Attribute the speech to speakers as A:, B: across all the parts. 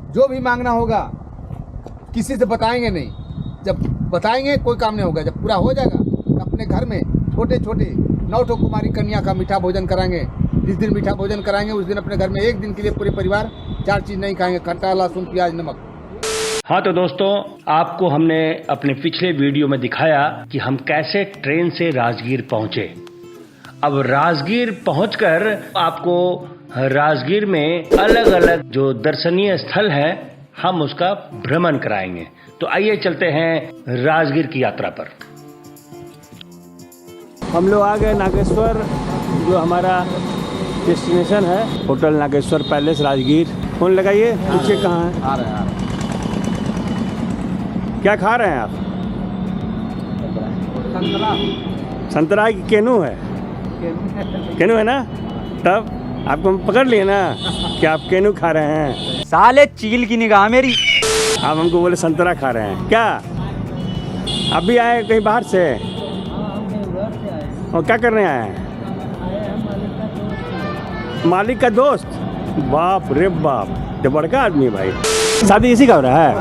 A: जो भी मांगना होगा किसी से बताएंगे नहीं, जब बताएंगे कोई काम नहीं होगा। जब पूरा हो जाएगा तो अपने घर में छोटे छोटे 9 ठो कुमारी कन्या का मीठा भोजन कराएंगे। जिस दिन मीठा भोजन कराएंगे उस दिन अपने घर में एक दिन के लिए पूरे परिवार 4 चीज़ नहीं खाएंगे, खट्टा, लहसुन, प्याज, नमक।
B: हाँ तो दोस्तों, आपको हमने अपने पिछले वीडियो में दिखाया कि हम कैसे ट्रेन से राजगीर पहुंचे। अब राजगीर पहुंचकर आपको राजगीर में अलग अलग जो दर्शनीय स्थल है हम उसका भ्रमण कराएंगे। तो आइए चलते हैं राजगीर की यात्रा पर।
C: हम लोग आ गए नागेश्वर, जो हमारा डेस्टिनेशन है, hotel Nageshwar palace Rajgir. Phone लगाइए, पूछिए कहाँ है।
A: आ रहे हैं।
C: क्या खा रहे हैं आप?
A: संतरा।
C: संतरा की केनू है? केनू है ना? तब आपको हम पकड़ लिए ना कि आप केनू खा रहे हैं।
D: साले चील की निगाह मेरी।
C: आप हमको बोले संतरा खा रहे हैं क्या? आप भी आए कहीं बाहर से? और क्या करने आए हैं? मालिक का दोस्त? बाप रे बाप, तो बड़का आदमी है भाई। शादी इसी का हो रहा है?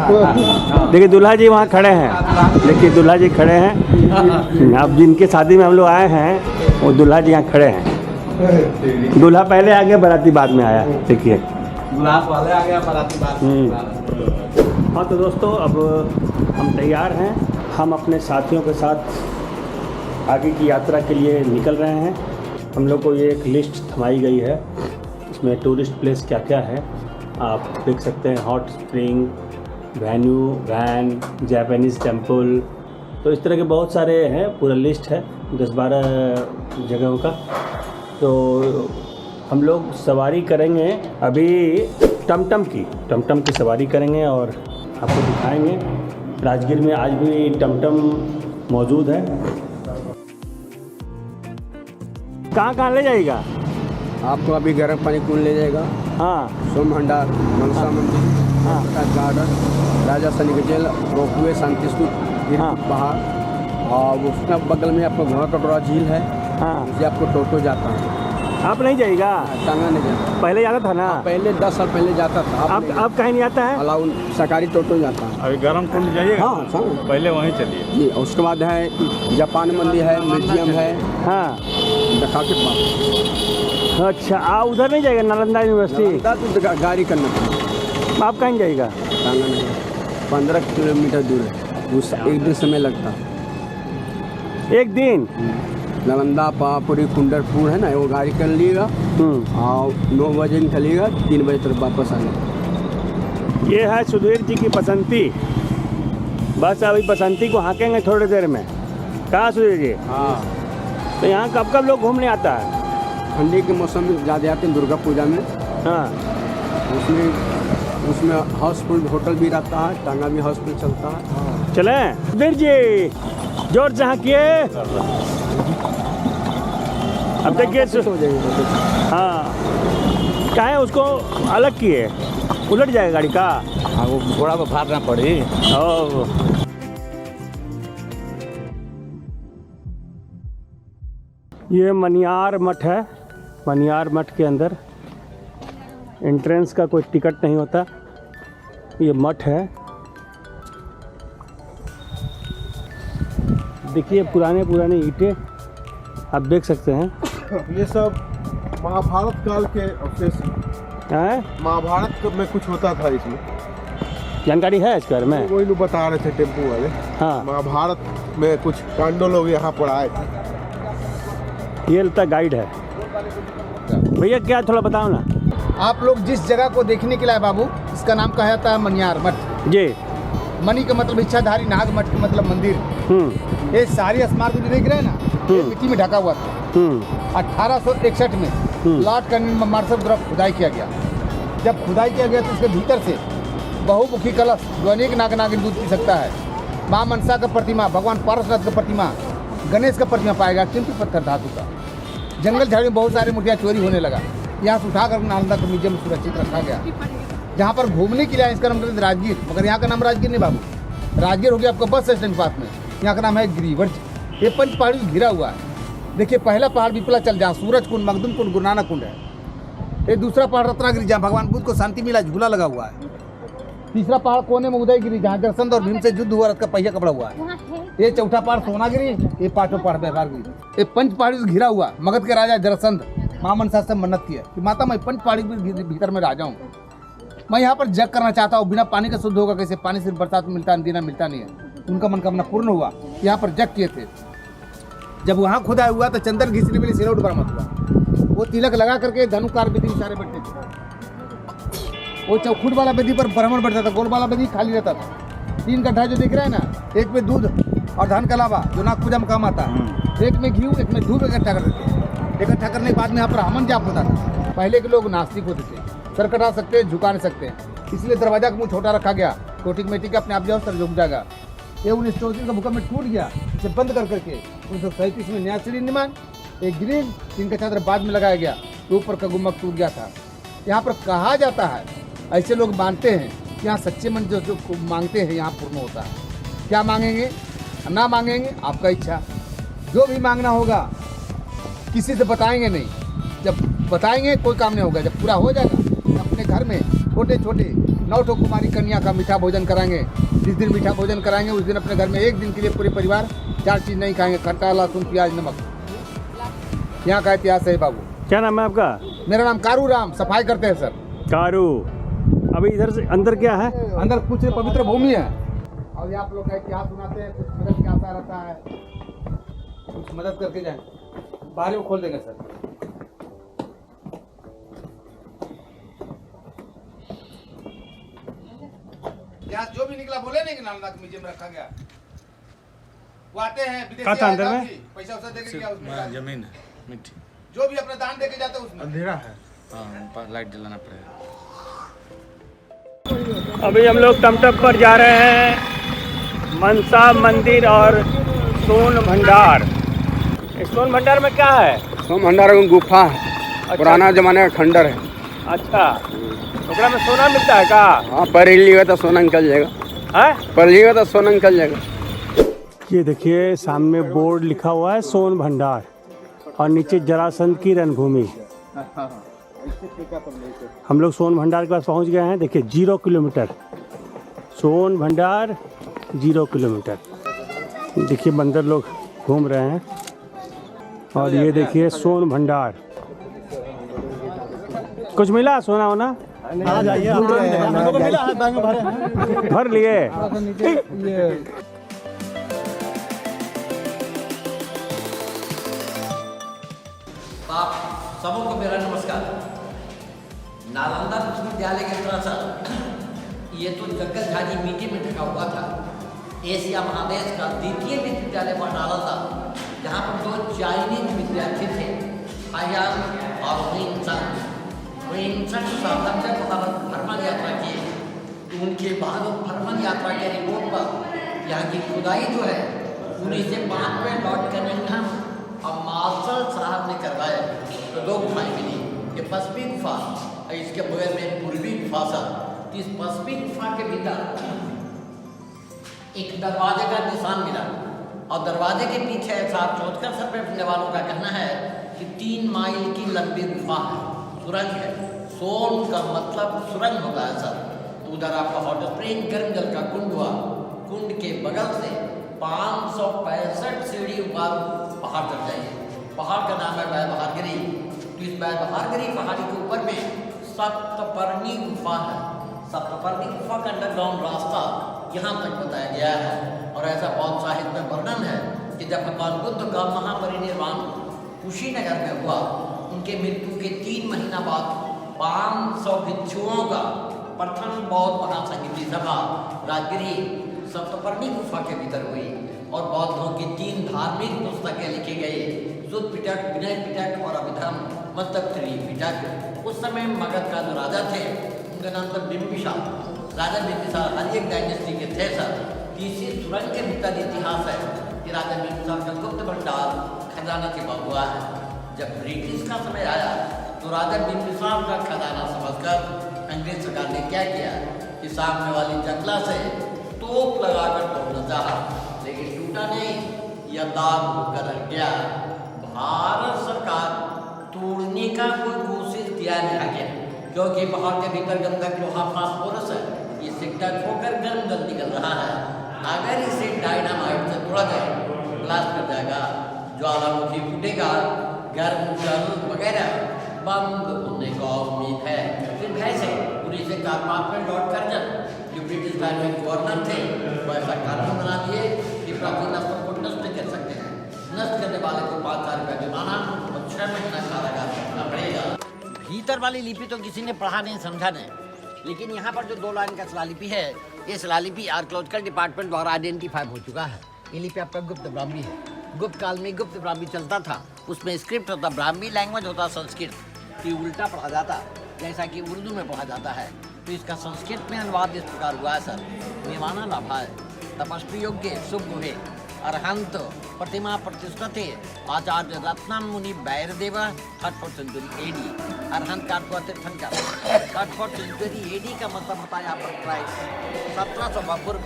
C: देखिए दूल्हा जी वहाँ खड़े हैं, देखिए दूल्हा जी खड़े हैं। अब जिनके शादी में हम लोग आए हैं वो दूल्हा जी यहाँ खड़े हैं। दूल्हा पहले आ गया, बाराती बाद में आया। देखिए
A: दूल्हा पहले आ गया, बाराती बाद में।
C: हाँ तो दोस्तों, अब हम तैयार हैं। हम अपने साथियों के साथ आगे की यात्रा के लिए निकल रहे हैं। हम लोग को ये एक लिस्ट थमाई गई है, इसमें टूरिस्ट प्लेस क्या क्या है आप देख सकते हैं। Hot spring, venue, van, Japanese temple, तो इस तरह के बहुत सारे हैं। पूरा लिस्ट है 10-12 जगहों का। तो हम लोग सवारी करेंगे अभी टमटम की सवारी करेंगे और आपको दिखाएंगे। राजगीर में आज भी टमटम मौजूद है। कहाँ ले जाएगा?
E: आपको अभी गर्म पानी कुंड ले जाएगा।
C: हाँ,
E: सोम भंडार, मनसा मंदिर,
C: हाँ,
E: गार्डन, राजा सैनिक जेल, रोपवे, शांति स्तूप,
C: हाँ,
E: पहाड़, और उसके बगल में आपको घोड़ा कटोरा झील है।
C: हाँ।
E: उससे आपको टोटो जाता है।
C: आप नहीं जाएगा?
E: टांगा नहीं जाता।
C: पहले जाता था ना?
E: पहले 10 साल पहले जाता था।
C: आप कहीं नहीं आता है?
E: अलाउ सरकारी टोटो जाता है।
C: अभी गरम कुंड जाइएगा?
E: हाँ,
C: पहले वहीं चलिए
E: जी। उसके बाद है जापान मंदिर है, म्यूजियम है।
C: हाँ,
E: दिखा के पास।
C: अच्छा। उधर नहीं जाएगा नालंदा यूनिवर्सिटी?
E: तो गाड़ी करना पड़ेगा।
C: आप कहीं जाएगा?
E: टांगा नहीं, 15 किलोमीटर दूर है। उस एक दिन समय लगता है।
C: एक दिन?
E: नालंदा, पापुरी, कुंडरपुर है ना, वो गाड़ी कर लिएगा और 9 बजे निकलिएगा, 3 बजे तक वापस आना।
C: ये है सुधीर जी की बसंती। बस अभी बसंती को हाँकेंगे थोड़ी देर में। कहाँ सुधीर जी?
E: हाँ।
C: तो यहाँ कब लोग घूमने आता है?
E: ठंडी के मौसम में ज़्यादा आते हैं, दुर्गा पूजा में।
C: हाँ,
E: उसमें हाउसफुल होटल भी रहता है, टांगा भी हाउसफुल चलता है।
C: चलें सुधीर जी, जोर से हाँकिए। अब देखिए
E: हो जाएगी।
C: हाँ, क्या है उसको अलग किए, उलट जाएगा गाड़ी का।
D: हाँ, वो घोड़ा पर फाड़ना पड़ी।
C: ये मनियार मठ है। मनियार मठ के अंदर एंट्रेंस का कोई टिकट नहीं होता। ये मठ है, देखिए पुराने ईंटें आप देख सकते हैं।
F: ये सब महाभारत काल के अवशेष
C: हैं?
F: महाभारत में कुछ होता था इसमें,
C: जानकारी है इसके बारे में?
F: वही लोग बता रहे थे टेम्पो वाले।
C: हाँ,
F: महाभारत में कुछ पांडव लोग यहाँ पर आए थे।
C: ये लगता गाइड है। भैया क्या थोड़ा बताओ ना।
A: आप लोग जिस जगह को देखने के लिए बाबू, इसका नाम कहा जाता है मनियार मठ
C: जी।
A: मणि का मतलब इच्छाधारी, नाग मठ का मतलब मंदिर। ये सारी स्मारक जो देख रहे हैं ना, ये मिट्टी में ढका हुआ था। 1861 में लॉर्ड कर्नल मार्शल द्वारा खुदाई किया गया। जब खुदाई किया गया तो उसके भीतर से बहुमुखी कलश जो अनेक नाग नागिन दूध पी सकता है, माँ मनसा का प्रतिमा, भगवान पारसनाथ का प्रतिमा, गणेश का प्रतिमा पाएगा, कीमती पत्थर धातु का। जंगल झाड़ी में बहुत सारी मूर्तियाँ चोरी होने लगा। यहाँ से उठाकर नालंदा के म्यूजियम में सुरक्षित रखा गया। जहाँ पर घूमने के लिए इसका नाम है राजगीर, मगर यहाँ का नाम राजगीर नहीं बाबू। राजगीर हो गया आपका बस स्टैंड पास में। यहाँ का नाम है गिरिवर्ज। ये 5 पहाड़ी घिरा हुआ है। देखिए पहला पहाड़ विपला चल, जहाँ सूरज कुंड, मखदूम कुंड, गुरु नानक कुंड है। ये दूसरा पहाड़ रत्नागिरी, जहाँ भगवान बुद्ध को शांति मिला, झूला लगा हुआ है। तीसरा पहाड़ कोने में उदयगिरी, जहाँ जरासंध और भीम से युद्ध हुआ, का पहिया कपड़ा हुआ है। ये चौथा पहाड़ सोनागिरी, ये पांचों पहाड़ व्यवहारगिरी। ये पंच पहाड़ी से घिरा हुआ। मगध के राजा जरासंध मां मनसा से मन्नत किया कि माता मैं पंच पहाड़ी के भीतर में राजा हूँ, मैं यहाँ पर जग करना चाहता हूँ। बिना पानी का शुद्ध होगा कैसे? पानी सिर्फ बरसात में मिलता है, अंदीना मिलता नहीं है। उनका मनकामना पूर्ण हुआ, यहाँ पर जग किए थे। जब वहाँ खुदाई हुआ तो चंदन घिसने वाली सिलौट बरामद हुआ। वो तिलक लगा करके धनुकार बेदी में सारे बैठते थे। वो चौखुट वाला बेदी पर ब्राह्मण बैठता था, गोल वाला बेदी खाली रहता था। 3 गड्ढा जो दिख रहा है ना, एक में दूध और धान का लावा जो नाग पूजा में काम आता है, एक में घी, एक में धूप इकट्ठा करते थे। इकट्ठा करने के बाद में यहाँ पर हवन जाप होता था। पहले के लोग नास्तिक होते थे, सर कटा सकते हैं, झुका नहीं सकते, इसलिए दरवाजा का मुँह छोटा रखा गया। कोटिक मेटी का अपने आप जाओ सर झुक जाएगा। ये 1934 का भूकंप में टूट गया, इसे बंद कर करके 1937 में नया सीढ़ी निर्माण, एक ग्रिल, 3 का चादर बाद में लगाया गया, तो ऊपर का गुम्बद टूट गया था। यहाँ पर कहा जाता है, ऐसे लोग मानते हैं कि यहाँ सच्चे मन जो मांगते हैं यहाँ पूर्ण होता है। क्या मांगेंगे ना मांगेंगे आपका इच्छा, जो भी मांगना होगा किसी से बताएंगे नहीं। जब बताएंगे कोई काम नहीं होगा। जब पूरा हो जाएगा अपने घर में छोटे छोटे 9 ठो कुमारी कन्या का मीठा भोजन कराएंगे। जिस दिन मीठा भोजन कराएंगे उस दिन अपने घर में एक दिन के लिए पूरे परिवार 4 चीज़ नहीं खाएंगे, खट्टा, लहसुन, प्याज, नमक। यहाँ का इतिहास है बाबू।
C: क्या नाम है आपका?
A: मेरा नाम कारू राम, सफाई करते हैं सर।
C: कारू। अभी इधर से अंदर क्या है?
A: अंदर कुछ पवित्र भूमि है और आप लोग का इतिहास सुनाते हैं, कुछ मदद क्या आता रहता है, कुछ मदद करके जाए। बाहर वो खोल देंगे सर। यहाँ जो भी निकला बोले नहीं कि नालंदा के म्यूजियम में रखा गया। वो आते हैं विदेशी
C: अंदर में
A: पैसा वैसा देके गया उसमें
D: जमीन है मिट्टी,
A: जो भी अपना दान देके जाते हैं उसमें
F: अंधेरा है।
D: हाँ लाइट जलाना पड़ेगा।
C: अभी हम लोग टमटम पर जा रहे हैं मनसा मंदिर और सोन भंडार। इस सोन भंडार में क्या है?
E: सोन भंडार में गुफा है, पुराना जमाने का खंडर है।
C: अच्छा, ओकरा में सोना मिलता है का?
E: हाँ, पढ़ लिएगा तो सोना निकल जाएगा।
C: है?
E: पढ़ लिएगा तो सोना निकल जाएगा।
C: ये देखिए सामने बोर्ड लिखा हुआ है सोन भंडार और नीचे जरासंध की रणभूमि। हम लोग सोन भंडार के पास पहुंच गए हैं। देखिए 0 किलोमीटर, सोन भंडार 0 किलोमीटर। देखिए बंदर लोग घूम रहे हैं और ये देखिए सोन भंडार। कुछ मिला सोना होना? भर लिए।
G: आप सबों को मेरा नमस्कार। नालंदा विश्वविद्यालय के दरअसल ये तो जंगल-झाड़ी मिट्टी में ढका हुआ था। एशिया महादेश का द्वितीय विश्वविद्यालय हुआ नालंदा, जहाँ पर 2 चाइनीज विद्यार्थी थे, हायान और विंसेंट साहब जब भारत भ्रमण यात्रा की, तो उनके भारत भ्रमण यात्रा के रिपोर्ट पर यहाँ की खुदाई जो है 1905 में लॉर्ड कनिंघम और मार्शल साहब ने करवाया। तो 2 गुफाएं मिली, ये पश्चिमी गुफा और इसके बगल में पूर्वी गुफा सब। इस पश्चिमी गुफा के भीतर एक दरवाजे का निशान मिला और दरवाजे के पीछे साहब चौथकर सर्वे करने वालों का कहना है कि 3 माइल की लंबी गुफा है, सुरंग है। सोन का मतलब सुरंग होता है सर। तो उधर आपका हॉट स्प्रिंग गर्म जल का कुंड हुआ, कुंड के बगल से 565 सीढ़ी ऊपर पहाड़ चढ़ जाइए। पहाड़ का नाम है बैलबहारगिरी। तो इस बैलबहारगिरी पहाड़ी के ऊपर में सप्तपर्णी गुफा है। सप्तपर्णी गुफा का अंडरग्राउंड रास्ता यहाँ तक बताया गया है। और ऐसा बहुत साहित्य में वर्णन है कि जब भगवान बुद्ध का महापरिनिर्वाण कुशीनगर में हुआ, उनके मृत्यु के 3 महीना बाद 500 भिक्षुओं का प्रथम बौद्ध महासंगीति सभा राजगिरी सप्तपर्णी गुफा के भीतर हुई और बौद्धों की 3 धार्मिक पुस्तकें लिखी गई, सुध पिटक, विनय पिटक और अभिधर्म मतलब त्रिपिटक। उस समय मगध का जो राजा थे उनका नाम था बिम्बिसार। राजा बिम्बिसार हर एक डायनेस्टी के थे सर। इसी सुरंग के भीतर इतिहास है कि राजा बिम्बिसार का गुप्त भंडार खजाना छिपा हुआ है। जब ब्रिटिश का समय आया तो राजा बिम्बिसार का खजाना समझकर अंग्रेज सरकार ने क्या किया कि सामने वाली जंगला से तोप लगाकर तोड़ना चाहा, लेकिन टूटा नहीं, यह दाग होकर रह गया। भारत सरकार तोड़ने का कोई कोशिश किया नहीं आगे, क्योंकि पहाड़ के भीतर गंधक लोहा फास्फोरस है, इससे टच होकर गर्म जल निकल रहा है। अगर इसे डायनामाइट से तोड़ा जाए, ब्लास्ट कर जाएगा, ज्वालामुखी फूटेगा, गर्म जल वगैरह बंद होने का उम्मीद है। फिर कैसे पूरी से कंपार्टमेंट लॉर्ड कर्जन जो ब्रिटिश टाइम में गवर्नर थे, वो ऐसा कानून बना दिए कि प्राचीन अस्त्र को नष्ट कर सकते हैं। नष्ट करने वाले को 5,000 रुपया जुर्माना और 6 महीना कारागार करना पड़ेगा। भीतर वाली लिपि तो किसी ने पढ़ा नहीं, समझा नहीं, लेकिन यहाँ पर जो 2 लाइन का शिलालिपि है, ये शिलालिपि आर्कियोलॉजिकल डिपार्टमेंट द्वारा आइडेंटिफाई हो चुका है। ये लिपि आपका गुप्त ब्राह्मी है। गुप्त काल में गुप्त ब्राह्मी चलता था, उसमें स्क्रिप्ट होता, ब्राह्मी लैंग्वेज होता संस्कृत की उल्टा पढ़ा जाता, जैसा कि उर्दू में पढ़ा जाता है। तो इसका संस्कृत में अनुवाद इस प्रकार हुआ है सर। निवाना लाभाय तपस्वी योग्य शुभ हुए अरहंत प्रतिमा प्रतिष्ठते आचार्य रत्नम मुनि बैरदेव 3rd सेंचुरी एडी। अरहंत का तीर्थंकर 3rd सेंचुरी एडी का मतलब होता है यहाँ पर क्राइस्ट। 1700 पूर्व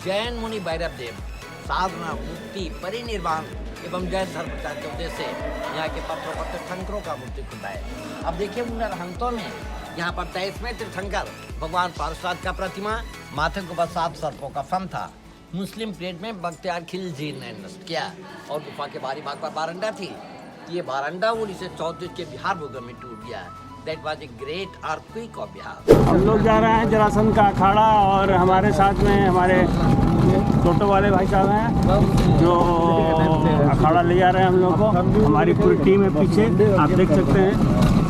G: जैन मुनि भैरव देव साधना मुक्ति परिनिर्वाण एवं जैन धर्म प्रचार के उद्देश्य से यहाँ के पत्रों पर तीर्थंकरों का मूर्ति खुदा है। अब देखिए उन अरहंतों में यहाँ पर 23वें तीर्थंकर भगवान पारसाद का प्रतिमा, माथे के ऊपर 7 सर्पों का फन था। मुस्लिम पीरियड में बख्तियार खिलजी ने नष्ट किया और गुफा के बाहरी भाग पर बारंडा थी। ये बारंडा 1934 के बिहार भूकंप में टूट गया। That was a great earthquake of Bihar.
C: हम लोग जा रहे हैं जरासंध का अखाड़ा और हमारे साथ में हमारे टोटो वाले भाई साहब हैं जो अखाड़ा ले जा रहे हैं हम लोग को। हमारी पूरी टीम है पीछे, आप देख सकते हैं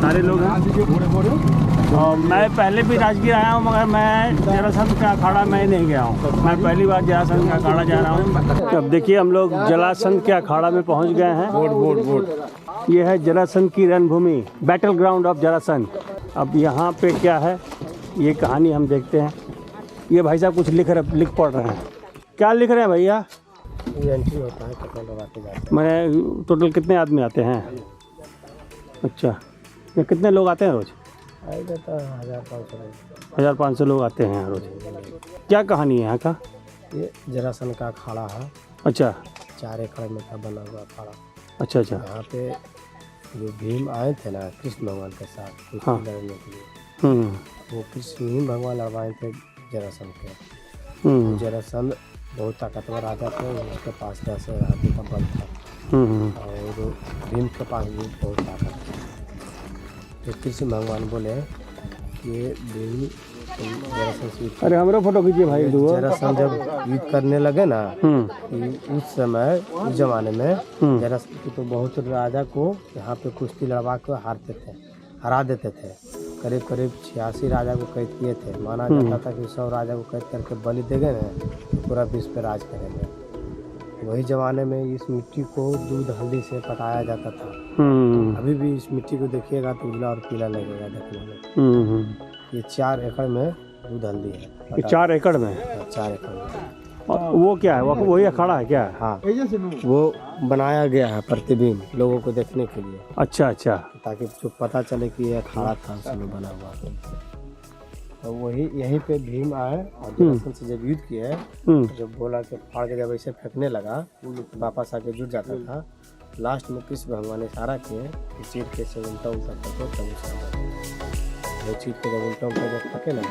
C: सारे लोग हैं। और मैं पहले भी राजगीर आया हूँ, मगर मैं जरासंध का अखाड़ा मैं नहीं गया हूँ। मैं पहली बार जरासंध का अखाड़ा जा रहा हूँ। अब देखिए हम लोग जरासंध के अखाड़ा में पहुँच गए हैं। ये है जरासंध की रणभूमि, बैटल ग्राउंड ऑफ जरासंध। अब यहाँ पे क्या है ये कहानी हम देखते हैं। ये भाई साहब कुछ लिख पढ़ रहे हैं। क्या लिख रहे हैं भैया?
H: ये एंट्री होता है, कितने लोग आते जाते हैं।
C: मैंने टोटल कितने आदमी आते हैं? अच्छा, ये कितने लोग आते हैं रोज़?
H: आई जाता है 1500 लोग।
C: 1500 लोग आते हैं रोज़। क्या कहानी है यहाँ का?
H: ये जरासंध का अखाड़ा है।
C: अच्छा,
H: 4 एकड़ में का बना हुआ अखाड़ा।
C: अच्छा अच्छा।
H: यहाँ पे जो भीम आए थे ना कृष्ण भगवान के साथ कुश्ती लड़ने के लिए, वो कृष्ण ही भगवान लड़वाए थे जरासंध के। जरासंध बहुत ताकतवर राजा थे, उसके पास 10 हाथी का बल था और भीम के पास भी बहुत ताकत थी। तो कृष्ण भगवान बोले कि भीम जरासंध,
C: अरे हमारा फोटो खींचिए भाई।
H: जरासंध जब युद्ध करने लगे ना, उस समय उस जमाने में जरासंध तो बहुत राजा को यहाँ पे कुश्ती लड़वा के हरा देते थे। करीब 86 राजा को कैद किए थे। माना जाता था कि 100 राजा को कैद करके बलि देंगे ना तो पूरा विश्व पे राज करेंगे। वही जमाने में इस मिट्टी को दूध हल्दी से पकाया जाता था। अभी भी इस मिट्टी को देखिएगा तो उजला और पीला लगेगा देखने में। ये 4 एकड़ में दूध हल्दी है।
C: 4 एकड़ में?
H: 4 एकड़ में।
C: और वो क्या है? वही अखाड़ा है क्या?
H: हाँ, वो बनाया गया है प्रतिबिंब लोगों को देखने के लिए।
C: अच्छा अच्छा,
H: ताकि जो पता चले कि ये अखाड़ा था उसमें बना हुआ। तो वही यहीं पे भीम आए और जरासंध से जब युद्ध किए, जब बोला कि फाड़ के जब ऐसे फेंकने लगा वापस आके जुट जाता था। लास्ट में कृष्ण भगवान ने इशारा किए कि चीर के से उल्टा उल्टा फेंको तब उसका वो चीर के जब उल्टा उल्टा जब फेंके ना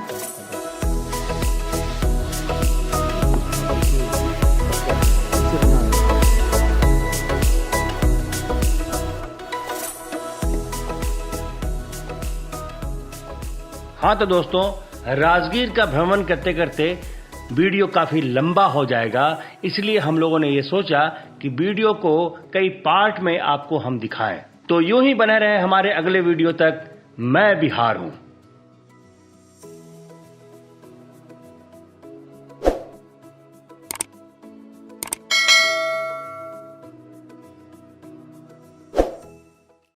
B: हाँ तो दोस्तों, राजगीर का भ्रमण करते करते वीडियो काफी लंबा हो जाएगा, इसलिए हम लोगों ने ये सोचा कि वीडियो को कई पार्ट में आपको हम दिखाएं। तो यूं ही बने रहे हमारे अगले वीडियो तक। मैं बिहार हूं।